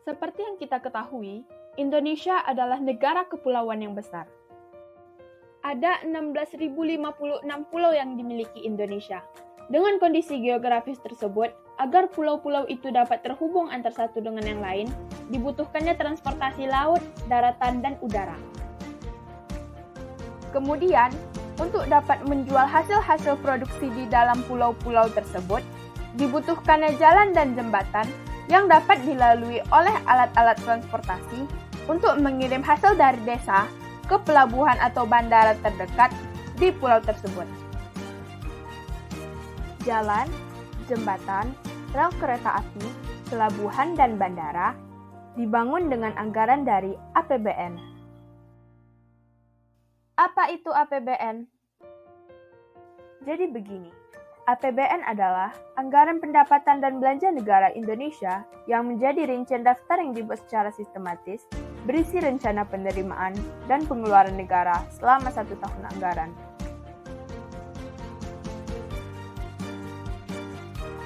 Seperti yang kita ketahui, Indonesia adalah negara kepulauan yang besar. Ada 16.056 pulau yang dimiliki Indonesia. Dengan kondisi geografis tersebut, agar pulau-pulau itu dapat terhubung antar satu dengan yang lain, dibutuhkannya transportasi laut, daratan, dan udara. Kemudian, untuk dapat menjual hasil-hasil produksi di dalam pulau-pulau tersebut, dibutuhkannya jalan dan jembatan yang dapat dilalui oleh alat-alat transportasi untuk mengirim hasil dari desa ke pelabuhan atau bandara terdekat di pulau tersebut. Jalan, jembatan, rel kereta api, pelabuhan, dan bandara dibangun dengan anggaran dari APBN. Apa itu APBN? Jadi begini, APBN adalah anggaran pendapatan dan belanja negara Indonesia yang menjadi rincian daftar yang dibuat secara sistematis, berisi rencana penerimaan dan pengeluaran negara selama 1 tahun anggaran.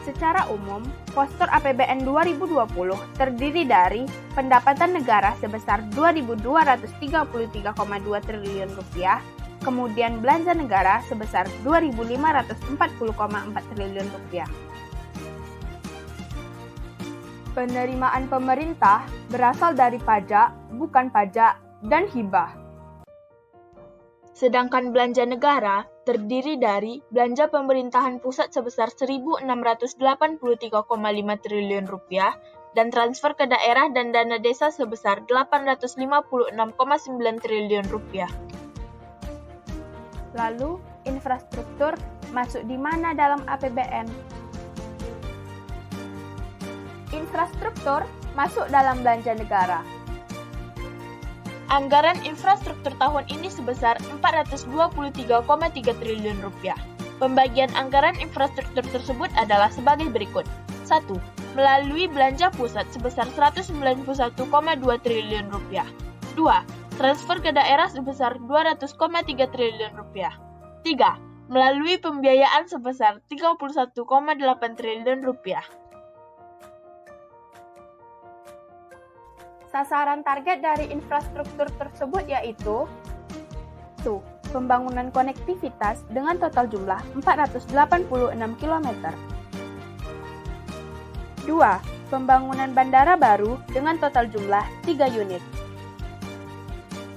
Secara umum, postur APBN 2020 terdiri dari pendapatan negara sebesar Rp2.233,2 triliun, kemudian belanja negara sebesar Rp2.540,4 triliun. Penerimaan pemerintah berasal dari pajak, bukan pajak, dan hibah. Sedangkan belanja negara terdiri dari belanja pemerintahan pusat sebesar Rp1.683,5 triliun dan transfer ke daerah dan dana desa sebesar Rp856,9 triliun. Lalu, infrastruktur masuk di mana dalam APBN? Infrastruktur masuk dalam belanja negara. Anggaran infrastruktur tahun ini sebesar Rp423,3 triliun. Pembagian anggaran infrastruktur tersebut adalah sebagai berikut. 1. Melalui belanja pusat sebesar Rp191,2 triliun. 2. Transfer ke daerah sebesar Rp200,3 triliun. 3. Melalui pembiayaan sebesar Rp31,8 triliun. Sasaran target dari infrastruktur tersebut yaitu 1. Pembangunan konektivitas dengan total jumlah 486 km. 2. Pembangunan bandara baru dengan total jumlah 3 unit.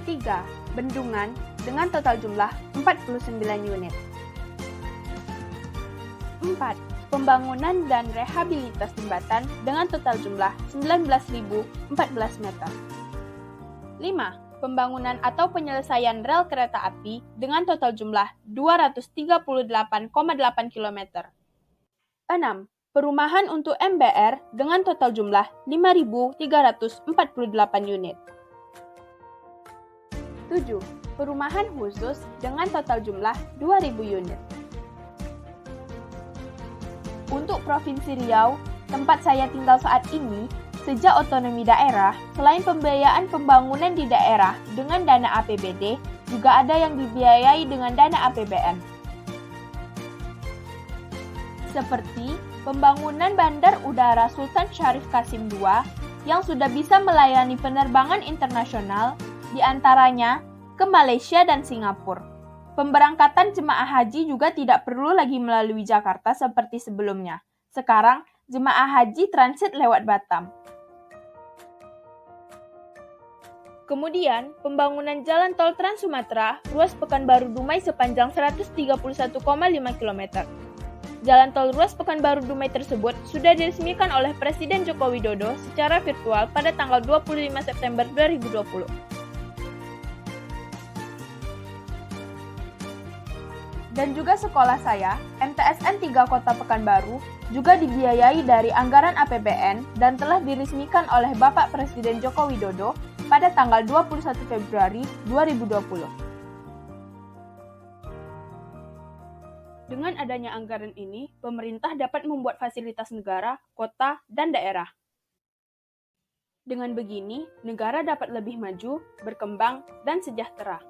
3. Bendungan dengan total jumlah 49 unit. 4. Pembangunan dan rehabilitas jembatan dengan total jumlah 19.014 meter. 5. Pembangunan atau penyelesaian rel kereta api dengan total jumlah 238,8 km. 6. Perumahan untuk MBR dengan total jumlah 5.348 unit. 7. Perumahan khusus dengan total jumlah 2.000 unit. Untuk Provinsi Riau, tempat saya tinggal saat ini, sejak otonomi daerah, selain pembiayaan pembangunan di daerah dengan dana APBD, juga ada yang dibiayai dengan dana APBN. Seperti pembangunan Bandar Udara Sultan Syarif Qasim II yang sudah bisa melayani penerbangan internasional, di antaranya ke Malaysia dan Singapura. Pemberangkatan jemaah haji juga tidak perlu lagi melalui Jakarta seperti sebelumnya. Sekarang, jemaah haji transit lewat Batam. Kemudian, pembangunan jalan tol Trans Sumatera, ruas Pekanbaru Dumai sepanjang 131,5 km. Jalan tol ruas Pekanbaru Dumai tersebut sudah diresmikan oleh Presiden Joko Widodo secara virtual pada tanggal 25 September 2020. Dan juga sekolah saya, MTSN 3 Kota Pekanbaru, juga dibiayai dari anggaran APBN dan telah diresmikan oleh Bapak Presiden Joko Widodo pada tanggal 21 Februari 2020. Dengan adanya anggaran ini, pemerintah dapat membuat fasilitas negara, kota, dan daerah. Dengan begini, negara dapat lebih maju, berkembang, dan sejahtera.